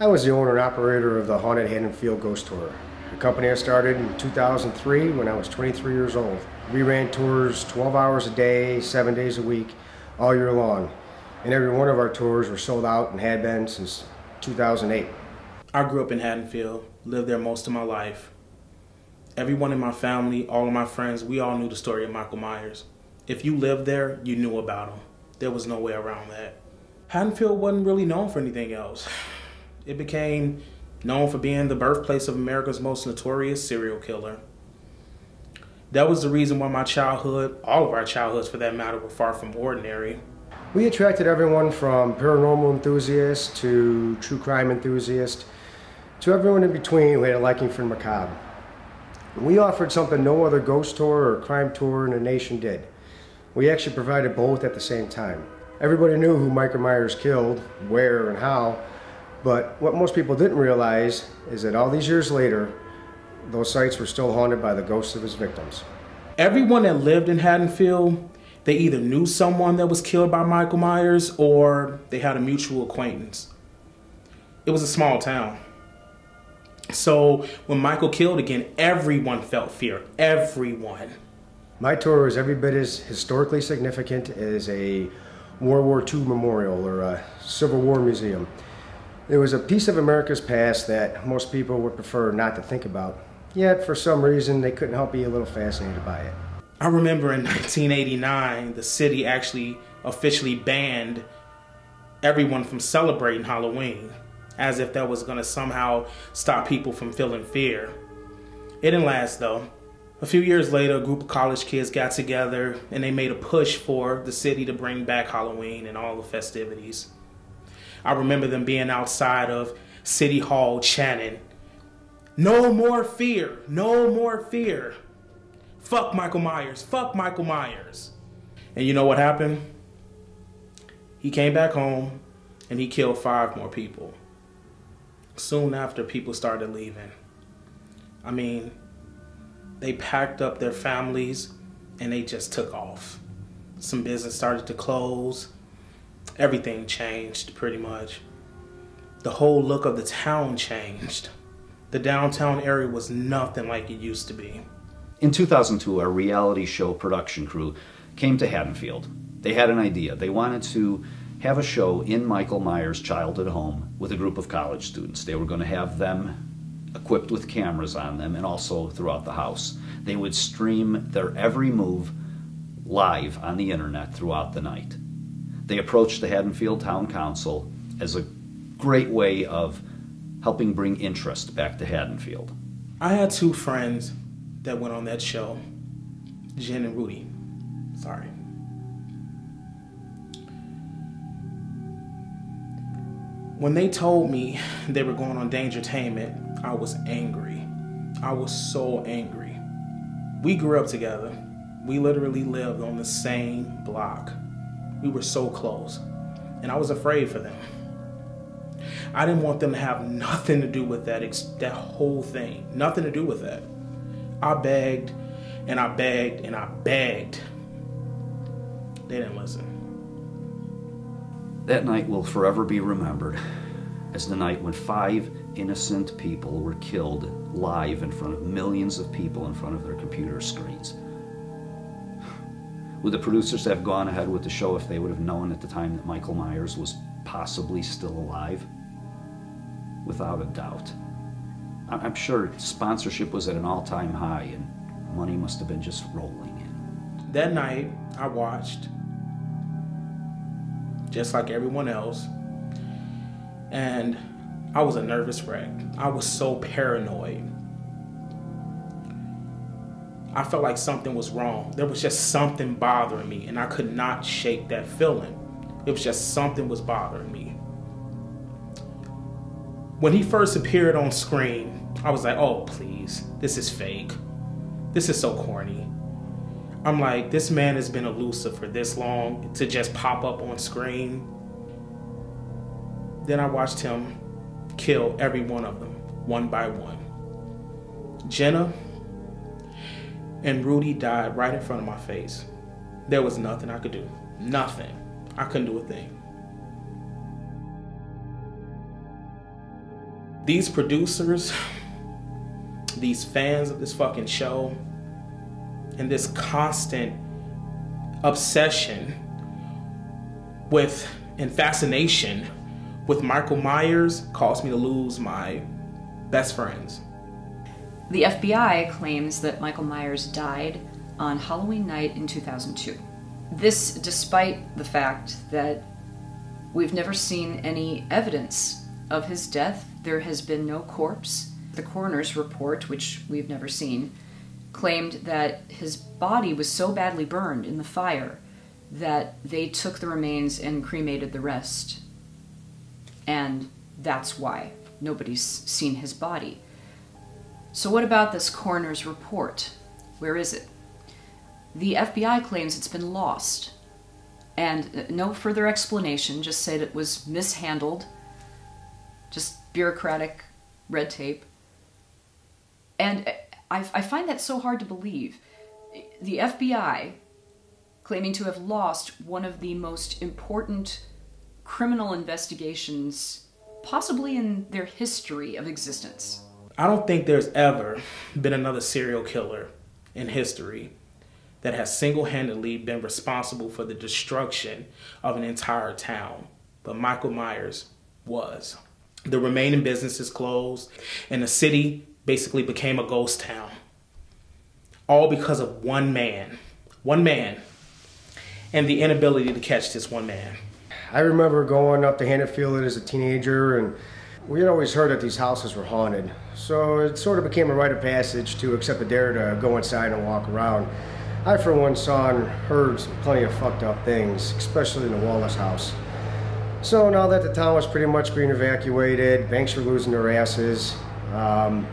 I was the owner and operator of the haunted Haddonfield Ghost Tour, a company I started in 2003 when I was 23 years old. We ran tours 12 hours a day, 7 days a week, all year long. And every one of our tours were sold out and had been since 2008. I grew up in Haddonfield, lived there most of my life. Everyone in my family, all of my friends, we all knew the story of Michael Myers. If you lived there, you knew about him. There was no way around that. Haddonfield wasn't really known for anything else. It became known for being the birthplace of America's most notorious serial killer. That was the reason why my childhood, all of our childhoods for that matter, were far from ordinary. We attracted everyone from paranormal enthusiasts to true crime enthusiasts to everyone in between who had a liking for macabre. We offered something no other ghost tour or crime tour in the nation did. We actually provided both at the same time. Everybody knew who Michael Myers killed, where and how, but what most people didn't realize is that all these years later, those sites were still haunted by the ghosts of his victims. Everyone that lived in Haddonfield, they either knew someone that was killed by Michael Myers or they had a mutual acquaintance. It was a small town. So when Michael killed again, everyone felt fear, everyone. My tour is every bit as historically significant as a World War II memorial or a Civil War museum. It was a piece of America's past that most people would prefer not to think about, yet for some reason they couldn't help be a little fascinated by it. I remember in 1989, the city actually officially banned everyone from celebrating Halloween, as if that was going to somehow stop people from feeling fear. It didn't last though. A few years later, a group of college kids got together and they made a push for the city to bring back Halloween and all the festivities. I remember them being outside of City Hall chanting, "No more fear, no more fear. Fuck Michael Myers, fuck Michael Myers." And you know what happened? He came back home and he killed 5 more people. Soon after, people started leaving. I mean, they packed up their families and they just took off. Some business started to close. Everything changed pretty much. The whole look of the town changed. The downtown area was nothing like it used to be. In 2002, our reality show production crew came to Haddonfield. They had an idea. They wanted to have a show in Michael Myers' childhood home with a group of college students. They were going to have them equipped with cameras on them and also throughout the house. They would stream their every move live on the internet throughout the night. They approached the Haddonfield Town Council as a great way of helping bring interest back to Haddonfield. I had 2 friends that went on that show, Jen and Rudy. Sorry. When they told me they were going on Dangertainment, I was angry. I was so angry. We grew up together. We literally lived on the same block. We were so close, and I was afraid for them. I didn't want them to have nothing to do with that whole thing. Nothing to do with that. I begged, and I begged, and I begged. They didn't listen. That night will forever be remembered as the night when 5 innocent people were killed live in front of millions of people in front of their computer screens. Would the producers have gone ahead with the show if they would have known at the time that Michael Myers was possibly still alive? Without a doubt. I'm sure sponsorship was at an all-time high and money must have been just rolling in. That night, I watched, just like everyone else, and I was a nervous wreck. I was so paranoid. I felt like something was wrong. There was just something bothering me, and I could not shake that feeling. It was just something was bothering me. When he first appeared on screen, I was like, oh, please, this is fake. This is so corny. I'm like, this man has been elusive for this long to just pop up on screen. Then I watched him kill every one of them, one by one. Jenna and Rudy died right in front of my face. There was nothing I could do. Nothing. I couldn't do a thing. These producers, these fans of this fucking show, and this constant obsession with and fascination with Michael Myers caused me to lose my best friends. The FBI claims that Michael Myers died on Halloween night in 2002. This despite the fact that we've never seen any evidence of his death. There has been no corpse. The coroner's report, which we've never seen, claimed that his body was so badly burned in the fire that they took the remains and cremated the rest. And that's why nobody's seen his body. So what about this coroner's report? Where is it? The FBI claims it's been lost. And no further explanation, just said it was mishandled, just bureaucratic red tape. And I find that so hard to believe. The FBI claiming to have lost one of the most important criminal investigations possibly in their history of existence. I don't think there's ever been another serial killer in history that has single-handedly been responsible for the destruction of an entire town. But Michael Myers was. The remaining businesses closed, and the city basically became a ghost town. All because of one man. One man. And the inability to catch this one man. I remember going up to Haddonfield as a teenager, and we had always heard that these houses were haunted. So it sort of became a rite of passage to accept the dare to go inside and walk around. I, for one, saw and heard plenty of fucked up things, especially in the Wallace house. So now that the town was pretty much being evacuated, banks were losing their asses, a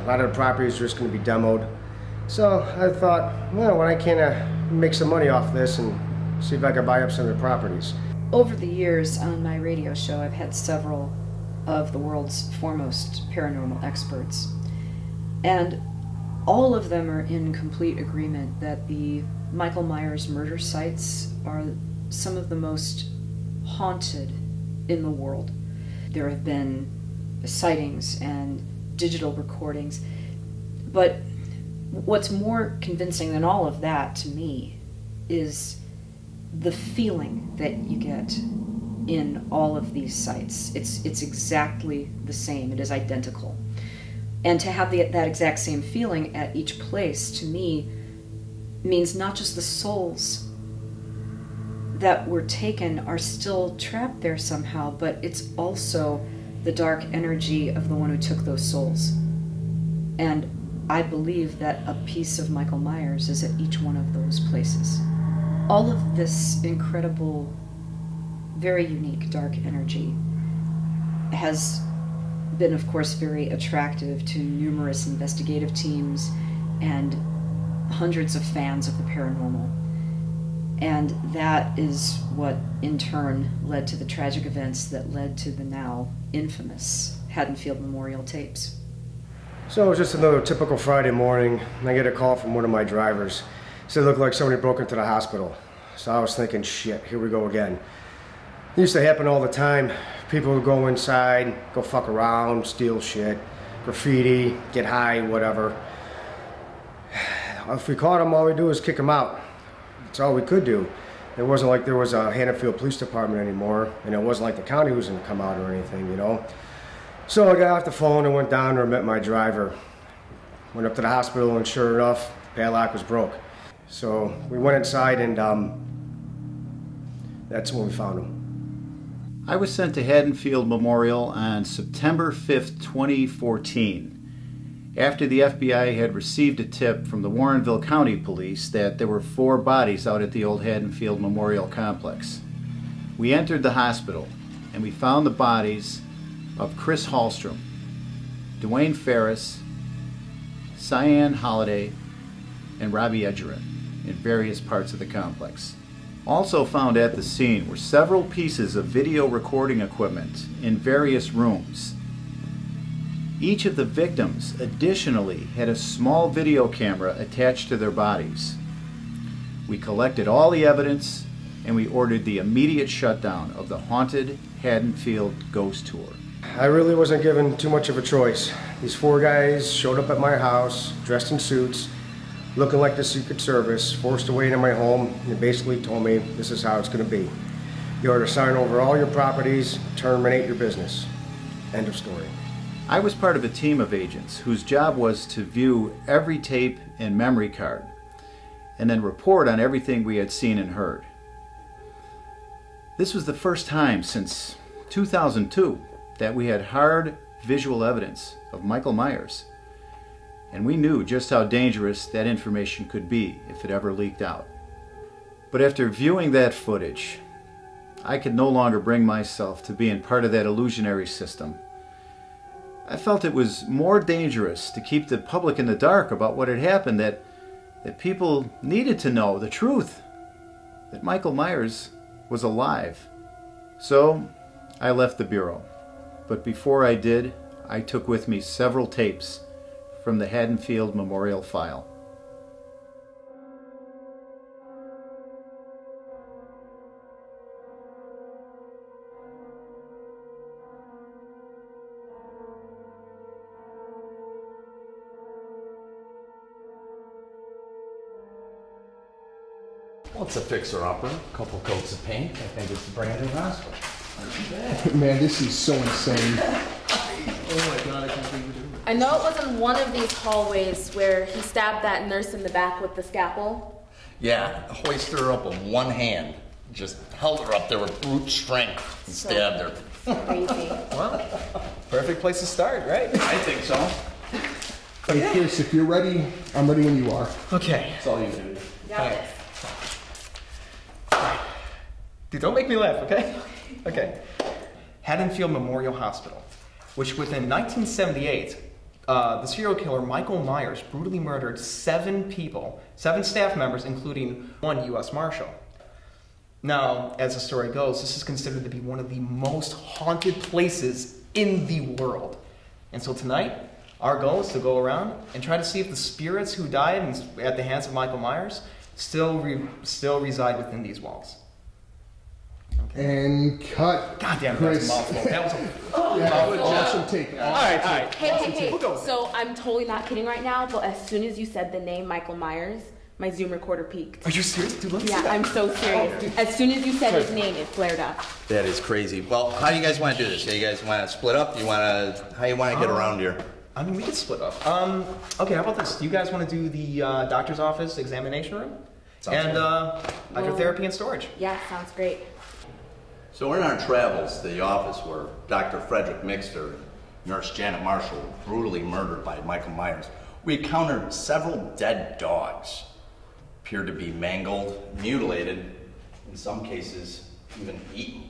lot of the properties were just going to be demoed. So I thought, well, why can't I make some money off this and see if I could buy up some of the properties. Over the years on my radio show, I've had several of the world's foremost paranormal experts. And all of them are in complete agreement that the Michael Myers murder sites are some of the most haunted in the world. There have been sightings and digital recordings, but what's more convincing than all of that to me is the feeling that you get in all of these sites. It's exactly the same. It is identical. And to have that exact same feeling at each place, to me, means not just the souls that were taken are still trapped there somehow, but it's also the dark energy of the one who took those souls. And I believe that a piece of Michael Myers is at each one of those places. All of this incredible, very unique dark energy has been, of course, very attractive to numerous investigative teams and hundreds of fans of the paranormal. And that is what, in turn, led to the tragic events that led to the now infamous Haddonfield Memorial tapes. So it was just another typical Friday morning, and I get a call from one of my drivers. It said it looked like somebody broke into the hospital. So I was thinking, shit, here we go again. It used to happen all the time. People would go inside, go fuck around, steal shit, graffiti, get high, whatever. If we caught them, all we do is kick them out. That's all we could do. It wasn't like there was a Haddonfield Police Department anymore, and it wasn't like the county was going to come out or anything, you know. So I got off the phone and went down and met my driver. Went up to the hospital, and sure enough, the padlock was broke. So we went inside, and that's when we found him. I was sent to Haddonfield Memorial on September 5th, 2014, after the FBI had received a tip from the Warrenville County Police that there were 4 bodies out at the old Haddonfield Memorial Complex. We entered the hospital, and we found the bodies of Chris Hallstrom, Dwayne Ferris, Cyan Holliday, and Robbie Edgerin in various parts of the complex. Also found at the scene were several pieces of video recording equipment in various rooms. Each of the victims additionally had a small video camera attached to their bodies. We collected all the evidence, and we ordered the immediate shutdown of the haunted Haddonfield Ghost Tour. I really wasn't given too much of a choice. These 4 guys showed up at my house, dressed in suits, looking like the Secret Service, forced away into my home, and basically told me this is how it's going to be. You are to sign over all your properties, terminate your business. End of story. I was part of a team of agents whose job was to view every tape and memory card, and then report on everything we had seen and heard. This was the first time since 2002 that we had hard visual evidence of Michael Myers, and we knew just how dangerous that information could be if it ever leaked out. But after viewing that footage, I could no longer bring myself to being part of that illusionary system. I felt it was more dangerous to keep the public in the dark about what had happened, that people needed to know the truth, that Michael Myers was alive. So I left the Bureau. But before I did, I took with me several tapes from the Haddonfield Memorial file. Well, it's a fixer-upper, a couple coats of paint. I think it's a brand new hospital. Man, this is so insane. Oh my God, I can't believe we're doing it. I know it was in one of these hallways where he stabbed that nurse in the back with the scalpel. Yeah, hoisted her up with one hand. Just held her up there with brute strength and stabbed her. Crazy. Well, perfect place to start, right? I think so. Hey, Chris, if you're ready, I'm ready when you are. Okay. That's all you do. Got this. Dude, don't make me laugh, okay? Okay. Haddonfield Memorial Hospital, which within 1978, the serial killer Michael Myers brutally murdered 7 people, 7 staff members, including 1 U.S. Marshal. Now, as the story goes, this is considered to be one of the most haunted places in the world. And so tonight, our goal is to go around and try to see if the spirits who died at the hands of Michael Myers still reside within these walls. And cut. God damn, Chris. that's a mouthful. That was a Yeah, awesome take. All right. Hey. We'll go. So I'm totally not kidding right now, but as soon as you said the name Michael Myers, my Zoom recorder peaked. Are you serious? Dude, let me see Yeah, that. I'm so serious. As soon as you said his name, it flared up. That is crazy. Well, how do you guys want to do this? Do you guys want to split up? How you want to get around here? I mean, we can split up. Okay, how about this? Do you guys want to do the doctor's office examination room? Sounds and good. hydrotherapy and storage. Yeah, sounds great. So we're in our travels to the office where Dr. Frederick Mixter and Nurse Janet Marshall were brutally murdered by Michael Myers. We encountered several dead dogs. Appeared to be mangled, mutilated, in some cases even eaten.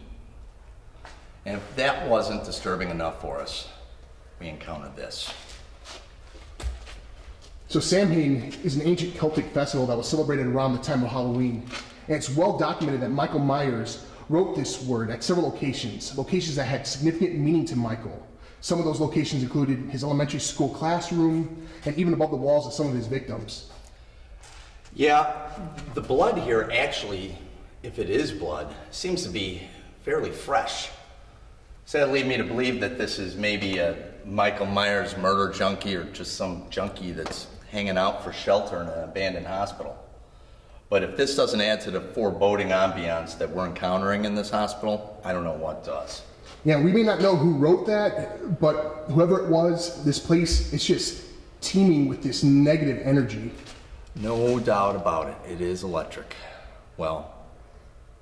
And if that wasn't disturbing enough for us, we encountered this. So Samhain is an ancient Celtic festival that was celebrated around the time of Halloween. And it's well documented that Michael Myers wrote this word at several locations that had significant meaning to Michael. Some of those locations included his elementary school classroom and even above the walls of some of his victims. Yeah, the blood here actually, if it is blood, seems to be fairly fresh. So that lead me to believe that this is maybe a Michael Myers murder junkie or just some junkie that's hanging out for shelter in an abandoned hospital. But if this doesn't add to the foreboding ambiance that we're encountering in this hospital, I don't know what does. Yeah, we may not know who wrote that, but whoever it was, this place is just teeming with this negative energy. No doubt about it. It is electric. Well,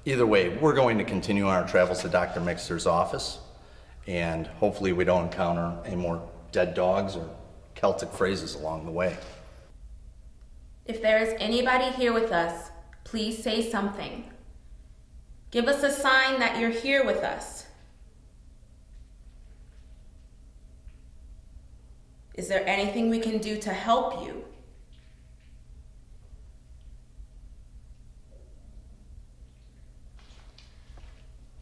either way, we're going to continue our travels to Dr. Mixter's office, and hopefully we don't encounter any more dead dogs or Celtic phrases along the way. If there is anybody here with us, please say something. Give us a sign that you're here with us. Is there anything we can do to help you?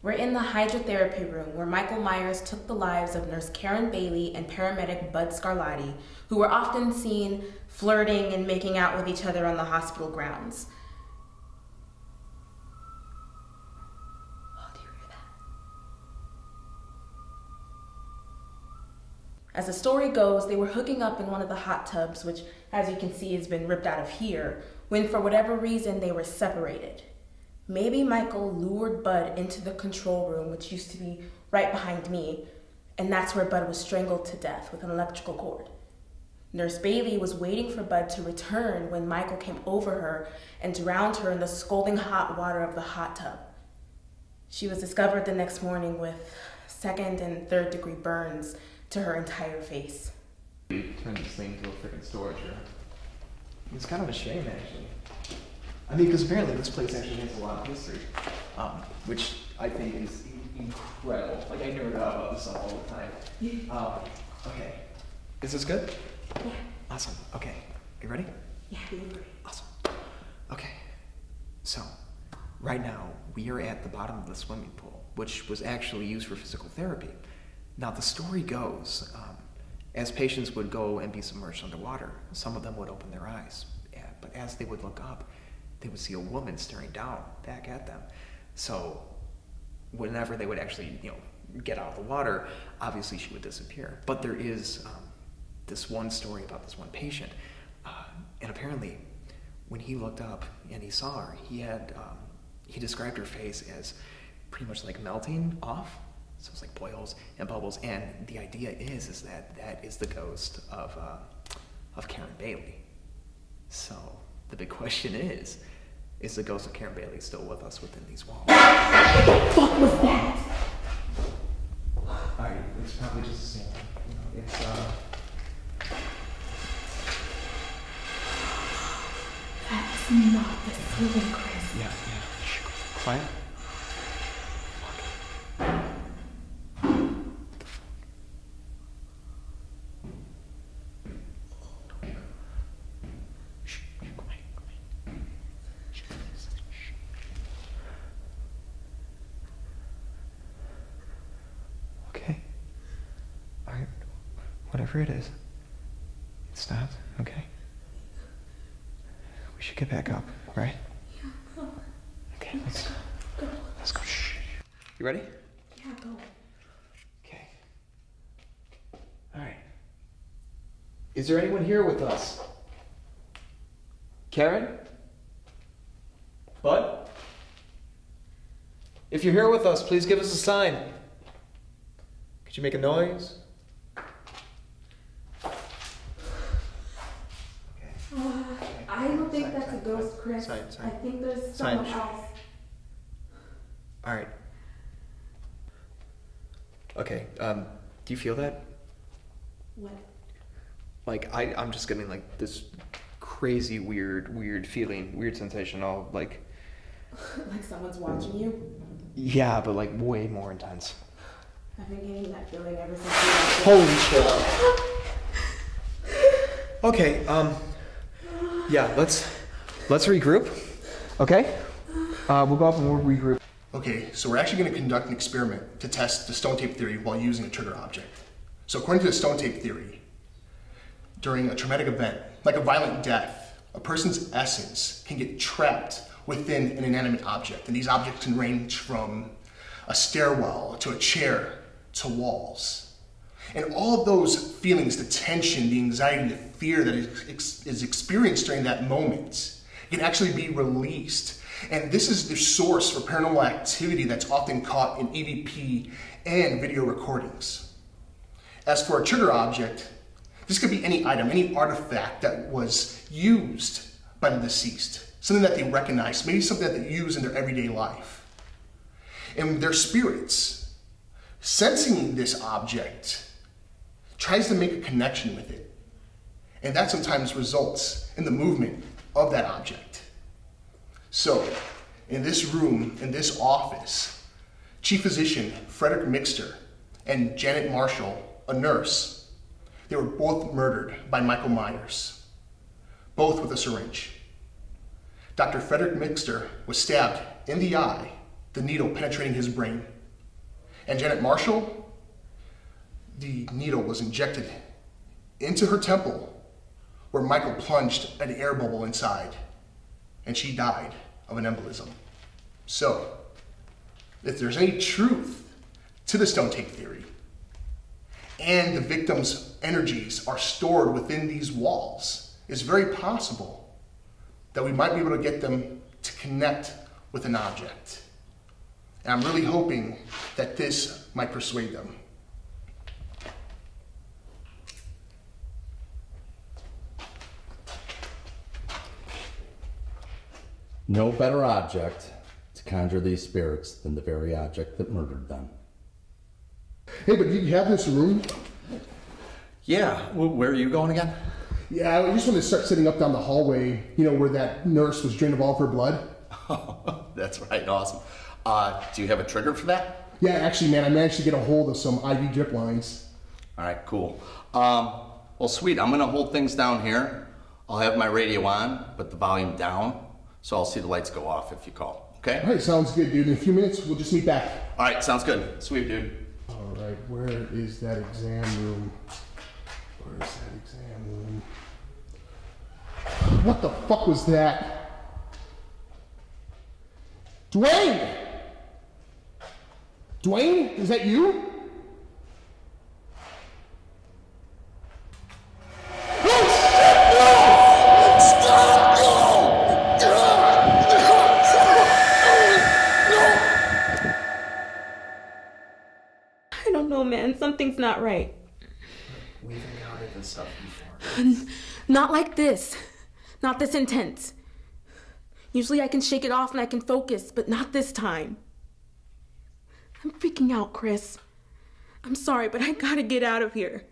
We're in the hydrotherapy room where Michael Myers took the lives of Nurse Karen Bailey and paramedic Bud Scarlatti, who were often seen flirting and making out with each other on the hospital grounds. Oh, do you hear that? As the story goes, they were hooking up in one of the hot tubs, which, as you can see, has been ripped out of here, when for whatever reason they were separated. Maybe Michael lured Bud into the control room, which used to be right behind me, and that's where Bud was strangled to death with an electrical cord. Nurse Bailey was waiting for Bud to return when Michael came over her and drowned her in the scalding hot water of the hot tub. She was discovered the next morning with 2nd and 3rd degree burns to her entire face. Turn this thing into a freaking storage room. It's kind of a shame, actually. I mean, because apparently this place actually has a lot of history, which I think is incredible. Like, I nerd out about this stuff all the time. Okay. Is this good? Yeah. Awesome. Okay. You ready? Yeah, you're ready. Awesome. Okay. So, right now, we are at the bottom of the swimming pool, which was actually used for physical therapy. Now, the story goes, as patients would go and be submerged underwater, some of them would open their eyes. But as they would look up, they would see a woman staring down back at them. So, whenever they would actually, get out of the water, obviously she would disappear. But there is this one story about this one patient, and apparently, when he looked up and he saw her, he described her face as pretty much like melting off. So it's like boils and bubbles, and the idea is that is the ghost of Karen Bailey. So the big question is the ghost of Karen Bailey still with us within these walls? What the fuck was that? Alright, it's probably just the same. It's That's not the ceiling, Chris. yeah. Shh. Quiet. Okay. Alright. Whatever it is, it stops, okay? We should get back up, right? Yeah, go. Okay, let's Go. go. Shh. You ready? Yeah, go. Okay. Alright. Is there anyone here with us? Karen? Bud? If you're here with us, please give us a sign. Could you make a noise? I don't think that's a ghost, Chris. Sign. I think there's Sign. someone else. Alright. Okay, do you feel that? What? Like, I'm just getting like this crazy weird feeling, weird sensation, all like... Like someone's watching you? Yeah, but like way more intense. I've been getting that feeling ever since Holy shit. Okay, yeah, let's regroup, okay? We'll go up and we'll regroup. Okay, so we're actually going to conduct an experiment to test the stone tape theory while using a trigger object. So according to the stone tape theory, during a traumatic event, like a violent death, a person's essence can get trapped within an inanimate object. And these objects can range from a stairwell to a chair to walls. And all of those feelings, the tension, the anxiety, the fear that is experienced during that moment can actually be released. And this is the source for paranormal activity that's often caught in EVP and video recordings. As for a trigger object, this could be any item, any artifact that was used by the deceased, something that they recognize, maybe something that they use in their everyday life. And their spirits, sensing this object, tries to make a connection with it. And that sometimes results in the movement of that object. So, in this room, in this office, Chief Physician Frederick Mixter and Janet Marshall, a nurse, they were both murdered by Michael Myers, both with a syringe. Dr. Frederick Mixter was stabbed in the eye, the needle penetrating his brain. And Janet Marshall, the needle was injected into her temple, where Michael plunged an air bubble inside, and she died of an embolism. So, if there's any truth to the stone tape theory, and the victim's energies are stored within these walls. It's very possible that we might be able to get them to connect with an object. And I'm really hoping that this might persuade them. No better object to conjure these spirits than the very object that murdered them. Hey, but you have this room? Yeah, where are you going again? Yeah, I just want to start setting up down the hallway, you know, where that nurse was drained of all of her blood. Oh, that's right, awesome. Do you have a trigger for that? Yeah, actually, man, I managed to get a hold of some IV drip lines. All right, cool. Well, sweet. I'm going to hold things down here. I'll have my radio on, but the volume down, so I'll see the lights go off if you call, okay? All right, sounds good, dude. In a few minutes, we'll just meet back. All right, sounds good. Sweet, dude. All right, where is that exam room? Where is that exam room? What the fuck was that? Dwayne! Dwayne, is that you? I don't know, man. Something's not right. We've encountered this stuff before. Not like this. Not this intense. Usually I can shake it off and I can focus, but not this time. I'm freaking out, Chris. I'm sorry, but I gotta get out of here.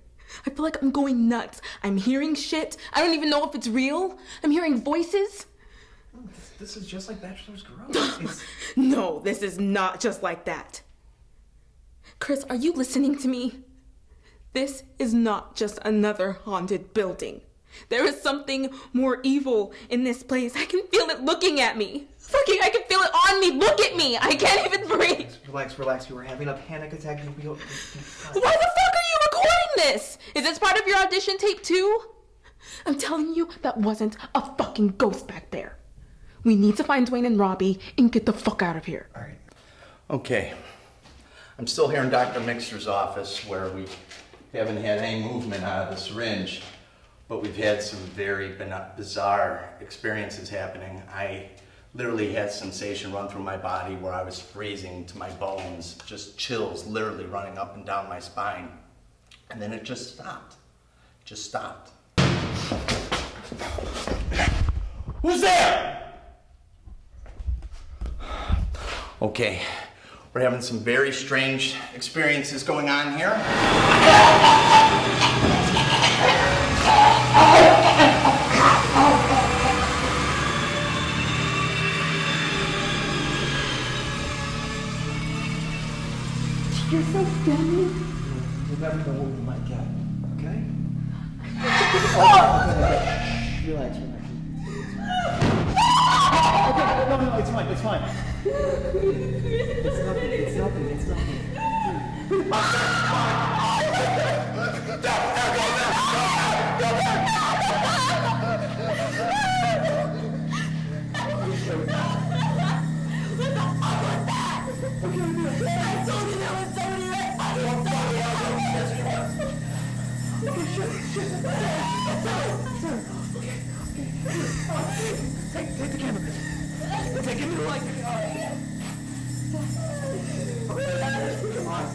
I feel like I'm going nuts. I'm hearing shit. I don't even know if it's real. I'm hearing voices. This is just like Bachelor's Garage. No, this is not just like that. Chris, are you listening to me? This is not just another haunted building. There is something more evil in this place. I can feel it looking at me. Fucking, I can feel it on me. Look at me. I can't even breathe. Relax. You were having a panic attack. Why the fuck are you recording this? Is this part of your audition tape too? I'm telling you, that wasn't a fucking ghost back there. We need to find Dwayne and Robbie and get the fuck out of here. All right. Okay. I'm still here in Dr. Mixer's office where we haven't had any movement out of the syringe, but we've had some very bizarre experiences happening. I literally had sensation run through my body where I was freezing to my bones, just chills literally running up and down my spine. And then it just stopped. Just stopped. Who's there? Okay, we're having some very strange experiences going on here. You're so funny. You never know what we might get, okay? Relax. Okay, no, it's fine. It's nothing. Take the camera. Take it to the light. Come on.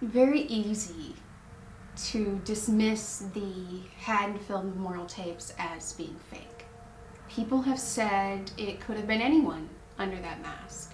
Very easy to dismiss the Haddonfield memorial tapes as being fake. People have said it could have been anyone under that mask.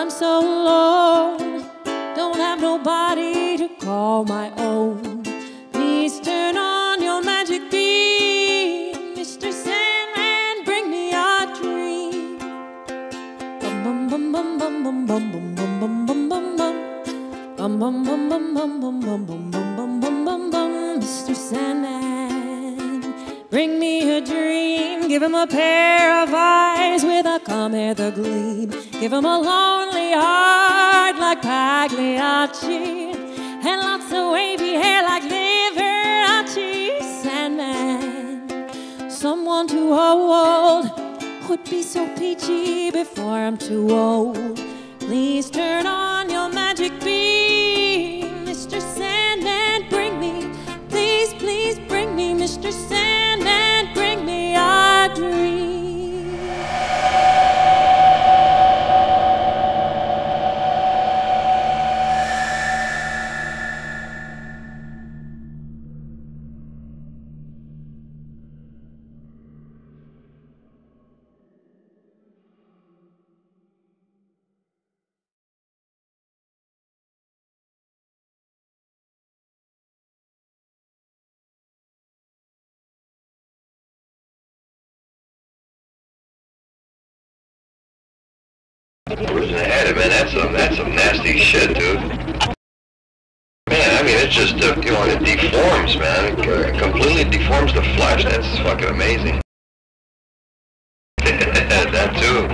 I'm so alone, don't have nobody to call my own. Please turn on your magic beam, Mr. Sandman, bring me a dream. Bum bum bum bum bum bum bum bum bum bum bum bum bum. Bum bum bum bum bum bum bum bum bum bum bum bum bum. Mr. Sandman, bring me a dream. Give him a pair of eyes with a come-hither gleam. Give him a lonely heart like Pagliacci, and lots of wavy hair like Liberace. Sandman, someone to hold would be so peachy before I'm too old. Please turn on your magic beam, Mr. Sandman, bring me, please, please bring me, Mr. Sandman, bring me a dream. Who's ahead of man? That's some nasty shit, dude. Man, I mean, it's just, you know, it deforms, man. It completely deforms the flesh. That's fucking amazing. That too.